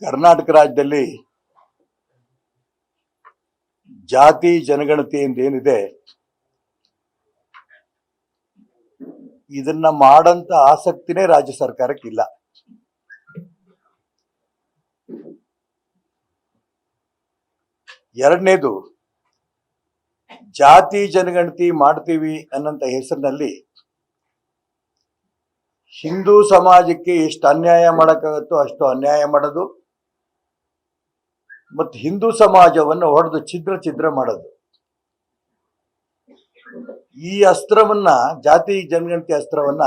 ಕರ್ನಾಟಕ ರಾಜ್ಯದಲ್ಲಿ ಜಾತಿ ಜನಗಣತಿ ಏನಿದೆ ಇದನ್ನ ಮಾಡಂತ ಆಸಕ್ತಿನೇ ರಾಜ್ಯ ಸರ್ಕಾರಕ್ಕಿಲ್ಲ. ಎರಡನೇದು, ಜಾತಿ ಜನಗಣತಿ ಮಾಡ್ತೀವಿ ಅನ್ನಂತ ಹೆಸರಿನಲ್ಲಿ ಹಿಂದೂ ಸಮಾಜಕ್ಕೆ ಎಷ್ಟು ಅನ್ಯಾಯ ಮಾಡಕ್ಕಾಗತ್ತೋ ಅಷ್ಟು ಅನ್ಯಾಯ ಮಾಡೋದು ಮತ್ತು ಹಿಂದೂ ಸಮಾಜವನ್ನು ಹೊಡೆದು ಛಿದ್ರ ಮಾಡೋದು. ಈ ಅಸ್ತ್ರವನ್ನ, ಜಾತಿ ಜನಗಣತಿ ಅಸ್ತ್ರವನ್ನ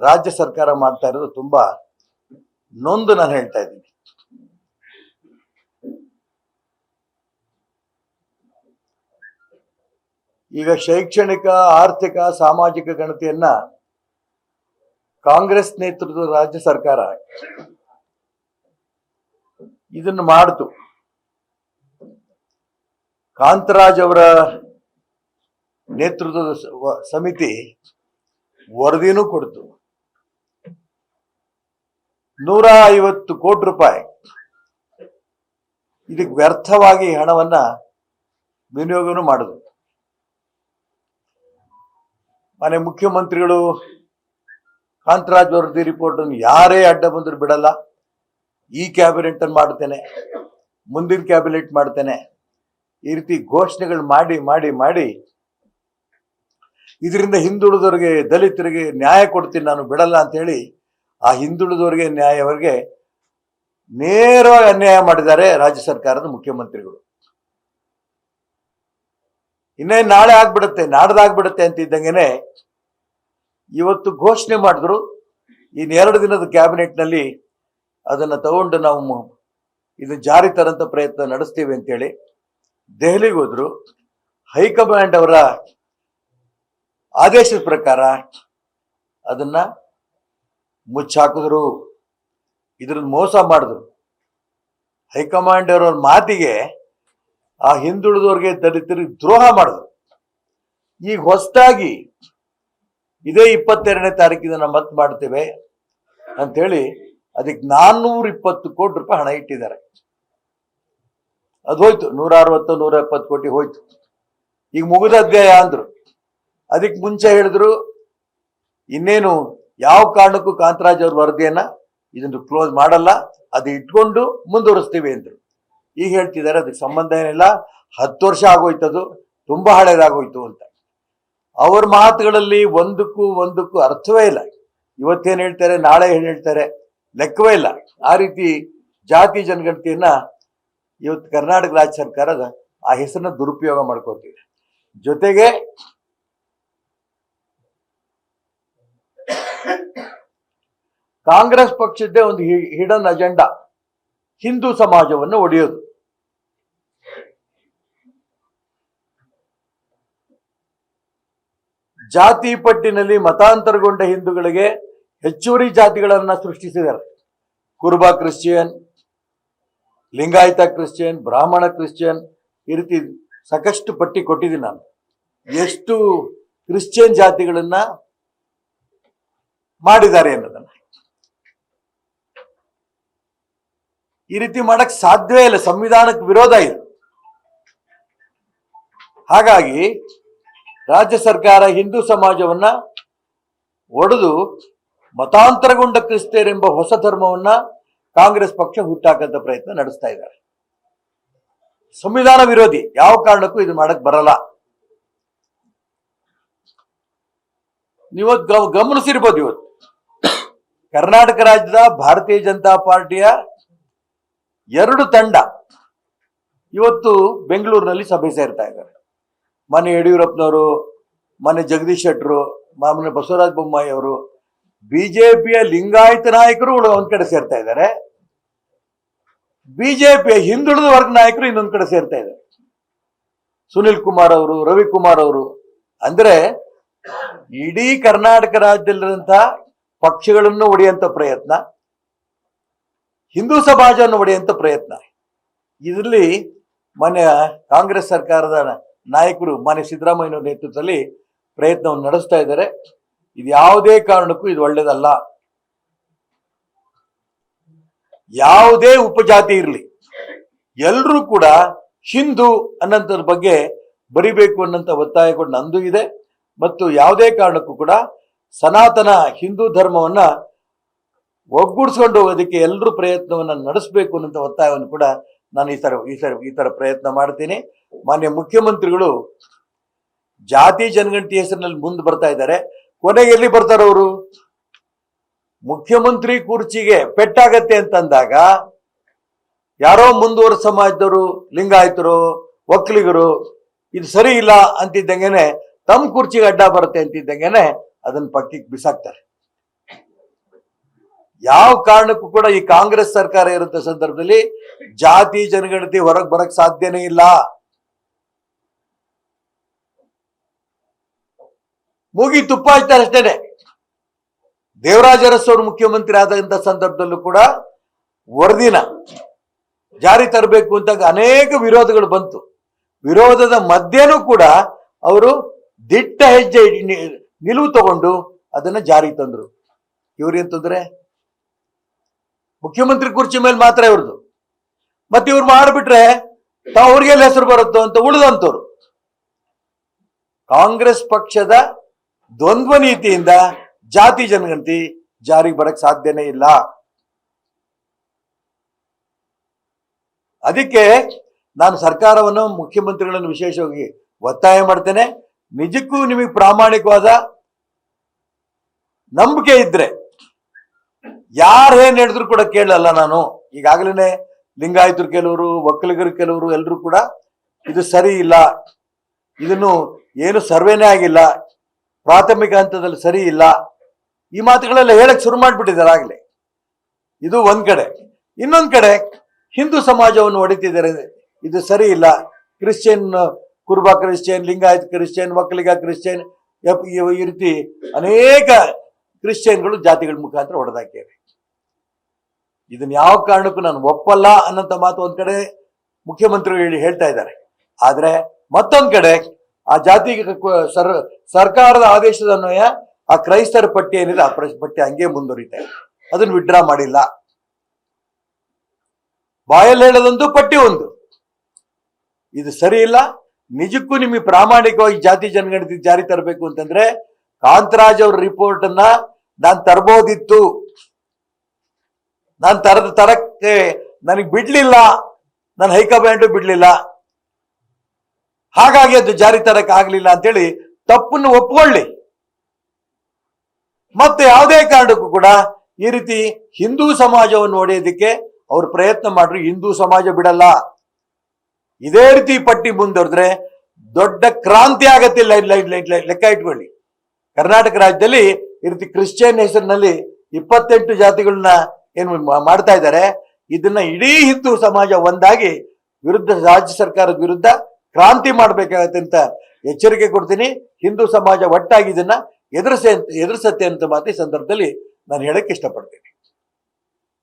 ರಾಜ್ಯ ಸರ್ಕಾರ ಮಾಡ್ತಾ ಇರೋದು ತುಂಬಾ ನೊಂದು ನಾನು ಹೇಳ್ತಾ ಇದ್ದೀನಿ. ಈಗ ಶೈಕ್ಷಣಿಕ, ಆರ್ಥಿಕ, ಸಾಮಾಜಿಕ ಗಣತಿಯನ್ನ ಕಾಂಗ್ರೆಸ್ ನೇತೃತ್ವದ ರಾಜ್ಯ ಸರ್ಕಾರ ಇದನ್ನು ಮಾಡಿತು. ಕಾಂತರಾಜ್ ಅವರ ನೇತೃತ್ವದ ಸಮಿತಿ ವರದಿನೂ ಕೊಡ್ತು. 150 ಕೋಟಿ ರೂಪಾಯಿ ಇದಕ್ಕೆ ವ್ಯರ್ಥವಾಗಿ ಹಣವನ್ನ ವಿನಿಯೋಗನೂ ಮಾಡಿದ್ರು. ಮನೆ ಮುಖ್ಯಮಂತ್ರಿಗಳು ಕಾಂತರಾಜ್ ವರದಿ ರಿಪೋರ್ಟ್ ಅನ್ನು ಯಾರೇ ಅಡ್ಡ ಬಂದರೂ ಬಿಡಲ್ಲ, ಈ ಕ್ಯಾಬಿನೆಟ್ ಅನ್ನು ಮಾಡ್ತೇನೆ, ಮುಂದಿನ ಕ್ಯಾಬಿನೆಟ್ ಮಾಡ್ತೇನೆ, ಈ ರೀತಿ ಘೋಷಣೆಗಳು ಮಾಡಿ ಇದರಿಂದ ಹಿಂದುಳಿದವರಿಗೆ, ದಲಿತರಿಗೆ ನ್ಯಾಯ ಕೊಡ್ತೀನಿ, ನಾನು ಬಿಡಲ್ಲ ಅಂತ ಹೇಳಿ ಆ ಹಿಂದುಳಿದವರಿಗೆ ನ್ಯಾಯವರಿಗೆ ನೇರವಾಗಿ ಅನ್ಯಾಯ ಮಾಡಿದ್ದಾರೆ ರಾಜ್ಯ ಸರ್ಕಾರದ ಮುಖ್ಯಮಂತ್ರಿಗಳು. ಇನ್ನೇನು ನಾಳೆ ಆಗ್ಬಿಡುತ್ತೆ, ನಾಡ್ದಾಗ್ಬಿಡುತ್ತೆ ಅಂತ ಇದ್ದಂಗೆನೆ ಇವತ್ತು ಘೋಷಣೆ ಮಾಡಿದ್ರು. ಇನ್ನು 2 ದಿನದ ಕ್ಯಾಬಿನೆಟ್ನಲ್ಲಿ ಅದನ್ನ ತಗೊಂಡು ನಾವು ಇದನ್ನ ಜಾರಿ ತರಂತ ಪ್ರಯತ್ನ ನಡೆಸ್ತೀವಿ ಅಂತೇಳಿ ದೆಹಲಿಗೆ ಹೋದ್ರು. ಹೈಕಮಾಂಡ್ ಅವರ ಆದೇಶದ ಪ್ರಕಾರ ಅದನ್ನ ಮುಚ್ಚಾಕಿದ್ರು, ಇದ್ರನ್ನ ಮೋಸ ಮಾಡಿದ್ರು. ಹೈಕಮಾಂಡ್ ಅವರ ಮಾತಿಗೆ ಆ ಹಿಂದುಳಿದವ್ರಿಗೆ, ದಲಿತರಿಗೆ ದ್ರೋಹ ಮಾಡಿದ್ರು. ಈಗ ಹೊಸದಾಗಿ ಇದೇ 22ನೇ ತಾರೀಕಿನ ಮತ್ತೆ ಮಾಡ್ತೇವೆ ಅಂಥೇಳಿ ಅದಕ್ಕೆ 420 ಕೋಟಿ ರೂಪಾಯಿ ಹಣ ಇಟ್ಟಿದ್ದಾರೆ. ಅದು ಹೋಯ್ತು, 160-170 ಕೋಟಿ ಹೋಯ್ತು. ಈಗ ಮುಗಿದ ಅಧ್ಯಾಯ ಅಂದ್ರು. ಅದಕ್ಕೆ ಮುಂಚೆ ಹೇಳಿದ್ರು ಇನ್ನೇನು ಯಾವ ಕಾರಣಕ್ಕೂ ಕಾಂತರಾಜ್ ಅವ್ರ ವರದಿಯನ್ನ ಇದನ್ನು ಕ್ಲೋಸ್ ಮಾಡಲ್ಲ, ಅದು ಇಟ್ಕೊಂಡು ಮುಂದುವರಿಸ್ತೀವಿ ಅಂದ್ರು. ಈಗ ಹೇಳ್ತಿದ್ದಾರೆ ಅದಕ್ಕೆ ಸಂಬಂಧ ಏನಿಲ್ಲ, 10 ವರ್ಷ ಆಗೋಯ್ತದು, ತುಂಬಾ ಹಳೇದಾಗೋಯ್ತು ಅಂತ. ಅವ್ರ ಮಾತುಗಳಲ್ಲಿ ಒಂದಕ್ಕೂ ಅರ್ಥವೇ ಇಲ್ಲ. ಇವತ್ತೇನು ಹೇಳ್ತಾರೆ, ನಾಳೆ ಏನು ಹೇಳ್ತಾರೆ, ಲೆಕ್ಕವೇ ಇಲ್ಲ. ಆ ರೀತಿ ಜಾತಿ ಜನಗಣತಿಯನ್ನ ಇವತ್ತು ಕರ್ನಾಟಕ ರಾಜ್ಯ ಸರ್ಕಾರದ ಆ ಹೆಸರನ್ನ ದುರುಪಯೋಗ ಮಾಡ್ಕೊತಿದೆ. ಜೊತೆಗೆ ಕಾಂಗ್ರೆಸ್ ಪಕ್ಷದ್ದೇ ಒಂದು ಹಿಡನ್ ಅಜೆಂಡಾ, ಹಿಂದೂ ಸಮಾಜವನ್ನು ಒಡೆಯೋದು. ಜಾತಿ ಪಟ್ಟಿನಲ್ಲಿ ಮತಾಂತರಗೊಂಡ ಹಿಂದೂಗಳಿಗೆ ಹೆಚ್ಚುವರಿ ಜಾತಿಗಳನ್ನ ಸೃಷ್ಟಿಸಿದ್ದಾರೆ. ಕುರುಬ ಕ್ರಿಶ್ಚಿಯನ್, ಲಿಂಗಾಯತ ಕ್ರಿಶ್ಚಿಯನ್, ಬ್ರಾಹ್ಮಣ ಕ್ರಿಶ್ಚಿಯನ್, ಈ ರೀತಿ ಸಾಕಷ್ಟು ಪಟ್ಟಿ ಕೊಟ್ಟಿದ್ದೀನಿ ನಾನು. ಎಷ್ಟು ಕ್ರಿಶ್ಚಿಯನ್ ಜಾತಿಗಳನ್ನ ಮಾಡಿದ್ದಾರೆ ಅನ್ನೋದನ್ನ. ಈ ರೀತಿ ಮಾಡಕ್ ಸಾಧ್ಯವೇ ಇಲ್ಲ, ಸಂವಿಧಾನಕ್ಕೆ ವಿರೋಧ ಇದೆ. ಹಾಗಾಗಿ ರಾಜ್ಯ ಸರ್ಕಾರ ಹಿಂದೂ ಸಮಾಜವನ್ನ ಒಡೆದು ಮತಾಂತರಗೊಂಡ ಕ್ರಿಸ್ತರೆಂಬ ಹೊಸ ಧರ್ಮವನ್ನ ಕಾಂಗ್ರೆಸ್ ಪಕ್ಷ ಹುಟ್ಟಾಕಂತ ಪ್ರಯತ್ನ ನಡೆಸ್ತಾ ಇದ್ದಾರೆ. ಸಂವಿಧಾನ ವಿರೋಧಿ, ಯಾವ ಕಾರಣಕ್ಕೂ ಇದು ಮಾಡಕ್ ಬರಲ್ಲ. ನೀವತ್ತು ಗಮನಿಸಿರ್ಬೋದು, ಇವತ್ತು ಕರ್ನಾಟಕ ರಾಜ್ಯದ ಭಾರತೀಯ ಜನತಾ ಪಾರ್ಟಿಯ 2 ತಂಡ ಇವತ್ತು ಬೆಂಗಳೂರಿನಲ್ಲಿ ಸಭೆ ಸೇರ್ತಾ ಇದ್ದಾರೆ. ಮೊನ್ನೆ ಯಡಿಯೂರಪ್ಪನವರು, ಮೊನ್ನೆ ಜಗದೀಶ್ ಶೆಟ್ಟರು, ಮೊನ್ನೆ ಬಸವರಾಜ ಬೊಮ್ಮಾಯಿ ಅವರು, ಬಿಜೆಪಿಯ ಲಿಂಗಾಯತ ನಾಯಕರು ಒಂದ್ ಕಡೆ ಸೇರ್ತಾ ಇದ್ದಾರೆ, ಬಿಜೆಪಿಯ ಹಿಂದುಳಿದ ವರ್ಗ ನಾಯಕರು ಇನ್ನೊಂದ್ ಕಡೆ ಸೇರ್ತಾ ಇದ್ದಾರೆ. ಸುನಿಲ್ ಕುಮಾರ್ ಅವರು, ರವಿಕುಮಾರ್ ಅವರು, ಅಂದ್ರೆ ಇಡೀ ಕರ್ನಾಟಕ ರಾಜ್ಯದಲ್ಲಿರುವಂತಹ ಪಕ್ಷಗಳನ್ನು ಒಡೆಯುವಂತ ಪ್ರಯತ್ನ, ಹಿಂದೂ ಸಮಾಜವನ್ನು ಒಡೆಯುವಂತ ಪ್ರಯತ್ನ. ಇದರಲ್ಲಿ ಮೊನ್ನೆ ಕಾಂಗ್ರೆಸ್ ಸರ್ಕಾರದ ನಾಯಕರು ಮಾನ್ಯ ಸಿದ್ದರಾಮಯ್ಯ ನೇತೃತ್ವದಲ್ಲಿ ಪ್ರಯತ್ನವನ್ನು ನಡೆಸ್ತಾ ಇದ್ದಾರೆ. ಇದು ಯಾವುದೇ ಕಾರಣಕ್ಕೂ ಇದು ಒಳ್ಳೆಯದಲ್ಲ. ಯಾವುದೇ ಉಪಜಾತಿ ಇರಲಿ, ಎಲ್ಲರೂ ಕೂಡ ಹಿಂದೂ ಅನ್ನೋಂಥದ್ರ ಬಗ್ಗೆ ಬರಿಬೇಕು ಅನ್ನೋಂಥ ಒತ್ತಾಯ ಕೂಡ ನಂದು ಇದೆ. ಮತ್ತು ಯಾವುದೇ ಕಾರಣಕ್ಕೂ ಕೂಡ ಸನಾತನ ಹಿಂದೂ ಧರ್ಮವನ್ನ ಒಗ್ಗೂಡಿಸ್ಕೊಂಡು ಹೋಗೋದಕ್ಕೆ ಎಲ್ಲರೂ ಪ್ರಯತ್ನವನ್ನ ನಡೆಸಬೇಕು ಅನ್ನೋಂಥ ಒತ್ತಾಯವನ್ನು ಕೂಡ ನಾನು ಈ ತರ ಪ್ರಯತ್ನ ಮಾಡ್ತೀನಿ. ಮಾನ್ಯ ಮುಖ್ಯಮಂತ್ರಿಗಳು ಜಾತಿ ಜನಗಣತಿ ಹೆಸರಿನಲ್ಲಿ ಮುಂದೆ ಬರ್ತಾ ಇದ್ದಾರೆ. ಕೊನೆಗೆ ಎಲ್ಲಿ ಬರ್ತಾರೆ ಅವರು? ಮುಖ್ಯಮಂತ್ರಿ ಕುರ್ಚಿಗೆ ಪೆಟ್ಟಾಗತ್ತೆ ಅಂತಂದಾಗ ಯಾರೋ ಮುಂದುವರೆದ ಸಮಾಜದವರು, ಲಿಂಗಾಯತರು, ಒಕ್ಕಲಿಗರು ಇದು ಸರಿ ಇಲ್ಲ ಅಂತಿದ್ದಂಗೆನೆ ತಮ್ಮ ಕುರ್ಚಿಗೆ ಅಡ್ಡ ಬರುತ್ತೆ ಅಂತಿದ್ದಂಗೆನೆ ಅದನ್ನ ಪಕ್ಕಕ್ಕೆ ಬಿಸಾಕ್ತಾರೆ. ಯಾವ ಕಾರಣಕ್ಕೂ ಕೂಡ ಈ ಕಾಂಗ್ರೆಸ್ ಸರ್ಕಾರ ಇರುವಂತ ಸಂದರ್ಭದಲ್ಲಿ ಜಾತಿ ಜನಗಣತಿ ಹೊರಗೆ ಬರಕ್ ಸಾಧ್ಯನೇ ಇಲ್ಲ. ಮೂಗಿ ತುಪ್ಪ ಹಚ್ತಾರೆ ಅಷ್ಟೇನೆ. ದೇವರಾಜ ಅರಸು ಅವರು ಮುಖ್ಯಮಂತ್ರಿ ಆದಂತ ಸಂದರ್ಭದಲ್ಲೂ ಕೂಡ ವರದಿನ ಜಾರಿ ತರಬೇಕು ಅಂತ ಅನೇಕ ವಿರೋಧಗಳು ಬಂತು. ವಿರೋಧದ ಮಧ್ಯನೂ ಕೂಡ ಅವರು ದಿಟ್ಟ ಹೆಜ್ಜೆ ನಿಲುವು ತಗೊಂಡು ಅದನ್ನ ಜಾರಿಗೆ ತಂದ್ರು. ಇವ್ರೇನ್ ತೊಂದ್ರೆ? ಮುಖ್ಯಮಂತ್ರಿ ಕುರ್ಚಿ ಮೇಲೆ ಮಾತ್ರ ಇವ್ರದ್ದು. ಮತ್ತೆ ಇವ್ರು ಮಾಡಿಬಿಟ್ರೆ ಅವ್ರಿಗೆಲ್ಲ ಹೆಸರು ಬರುತ್ತೋ ಅಂತ ಉಳಿದಂತವ್ರು. ಕಾಂಗ್ರೆಸ್ ಪಕ್ಷದ ದ್ವಂದ್ವ ನೀತಿಯಿಂದ ಜಾತಿ ಜನಗಣತಿ ಜಾರಿಗೆ ಬರಕ್ ಸಾಧ್ಯನೇ ಇಲ್ಲ. ಅದಕ್ಕೆ ನಾನು ಸರ್ಕಾರವನ್ನು, ಮುಖ್ಯಮಂತ್ರಿಗಳನ್ನು ವಿಶೇಷವಾಗಿ ಒತ್ತಾಯ ಮಾಡ್ತೇನೆ. ನಿಜಕ್ಕೂ ನಿಮಗೆ ಪ್ರಾಮಾಣಿಕವಾದ ನಂಬಿಕೆ ಇದ್ರೆ ಯಾರು ಏನ್ ಹೇಳಿದ್ರು ಕೂಡ ಕೇಳಲ್ಲ. ನಾನು ಈಗಾಗಲೇ ಲಿಂಗಾಯತರು ಕೆಲವರು, ಒಕ್ಕಲಿಗರು ಕೆಲವರು ಎಲ್ಲರೂ ಕೂಡ ಇದು ಸರಿ ಇಲ್ಲ, ಇದನ್ನು ಏನು ಸರ್ವೇನೇ ಆಗಿಲ್ಲ, ಪ್ರಾಥಮಿಕ ಹಂತದಲ್ಲಿ ಸರಿ ಇಲ್ಲ, ಈ ಮಾತುಗಳೆಲ್ಲ ಹೇಳಕ್ ಶುರು ಮಾಡ್ಬಿಟ್ಟಿದ್ದಾರೆ ಆಗ್ಲೇ. ಇದು ಒಂದ್ ಕಡೆ. ಇನ್ನೊಂದ್ ಕಡೆ ಹಿಂದೂ ಸಮಾಜವನ್ನು ಹೊಡಿತಿದ್ದಾರೆ, ಇದು ಸರಿ ಇಲ್ಲ. ಕ್ರಿಶ್ಚಿಯನ್, ಕುರುಬ Christian, Lingayat Christian, Vokkaliga Christian, ಈ ರೀತಿ ಅನೇಕ ಕ್ರಿಶ್ಚಿಯನ್ಗಳು ಜಾತಿಗಳ ಮುಖಾಂತರ ಹೊಡೆದಾಕ್ಯಾರೆ. ಇದನ್ನ ಯಾವ ಕಾರಣಕ್ಕೂ ನಾನು ಒಪ್ಪಲ್ಲ ಅನ್ನೋಂಥ ಮಾತು ಒಂದ್ ಕಡೆ ಮುಖ್ಯಮಂತ್ರಿಗಳು ಹೇಳ್ತಾ ಇದ್ದಾರೆ. ಆದ್ರೆ ಮತ್ತೊಂದ್ ಕಡೆ ಆ ಜಾತಿ ಸರ್ಕಾರದ ಆದೇಶದ ಅನ್ವಯ ಆ ಕ್ರೈಸ್ತರ ಪಟ್ಟಿ ಏನಿದೆ ಆ ಪಟ್ಟಿ ಹಂಗೆ ಮುಂದುವರಿತಾ ಇದೆ. ಅದನ್ನ ವಿಡ್ರಾ ಮಾಡಿಲ್ಲ. ಬಾಯಲ್ಲಿ ಹೇಳೋದೊಂದು, ಪಟ್ಟಿ ಒಂದು. ಇದು ಸರಿ ಇಲ್ಲ. ನಿಜಕ್ಕೂ ನಿಮಗೆ ಪ್ರಾಮಾಣಿಕವಾಗಿ ಜಾತಿ ಜನಗಣತಿ ಜಾರಿ ತರಬೇಕು ಅಂತಂದ್ರೆ ಕಾಂತರಾಜ್ ಅವ್ರ ರಿಪೋರ್ಟ್ ಅನ್ನ ನಾನು ತರಬಹುದಿತ್ತು. ನಾನು ತರಕ್ಕೆ ನನಗೆ ಬಿಡ್ಲಿಲ್ಲ, ನನ್ನ ಹೈಕಮಾಂಡ್ ಬಿಡ್ಲಿಲ್ಲ, ಹಾಗಾಗಿ ಅದು ಜಾರಿ ತರಕ್ಕೆ ಆಗ್ಲಿಲ್ಲ ಅಂತೇಳಿ ತಪ್ಪನ್ನು ಒಪ್ಕೊಳ್ಳಿ. ಮತ್ತೆ ಯಾವುದೇ ಕಾರಣಕ್ಕೂ ಕೂಡ ಈ ರೀತಿ ಹಿಂದೂ ಸಮಾಜವನ್ನು ಹೊಡೆಯೋದಕ್ಕೆ ಅವ್ರು ಪ್ರಯತ್ನ ಮಾಡ್ರು. ಹಿಂದೂ ಸಮಾಜ ಬಿಡಲ್ಲ. ಇದೇ ರೀತಿ ಪಟ್ಟಿ ಮುಂದುವರೆದ್ರೆ ದೊಡ್ಡ ಕ್ರಾಂತಿ ಆಗತ್ತೆ. ಲೆಕ್ಕ ಇಟ್ಕೊಳ್ಳಿ. ಕರ್ನಾಟಕ ರಾಜ್ಯದಲ್ಲಿ ಈ ರೀತಿ ಕ್ರಿಶ್ಚಿಯನ್ ಹೆಸರಿನಲ್ಲಿ 28 ಜಾತಿಗಳನ್ನ ಏನು ಮಾಡ್ತಾ ಇದ್ದಾರೆ. ಇದನ್ನ ಇಡೀ ಹಿಂದೂ ಸಮಾಜ ಒಂದಾಗಿ ವಿರುದ್ಧ, ರಾಜ್ಯ ಸರ್ಕಾರದ ವಿರುದ್ಧ ಕ್ರಾಂತಿ ಮಾಡ್ಬೇಕಾಗತ್ತೆ ಅಂತ ಎಚ್ಚರಿಕೆ ಕೊಡ್ತೀನಿ. ಹಿಂದೂ ಸಮಾಜ ಒಟ್ಟಾಗಿ ಇದನ್ನ ಎದುರಿಸತ್ತೆ ಅಂತ ಮಾತು ಈ ಸಂದರ್ಭದಲ್ಲಿ ನಾನು ಹೇಳಕ್ ಇಷ್ಟಪಡ್ತೀನಿ.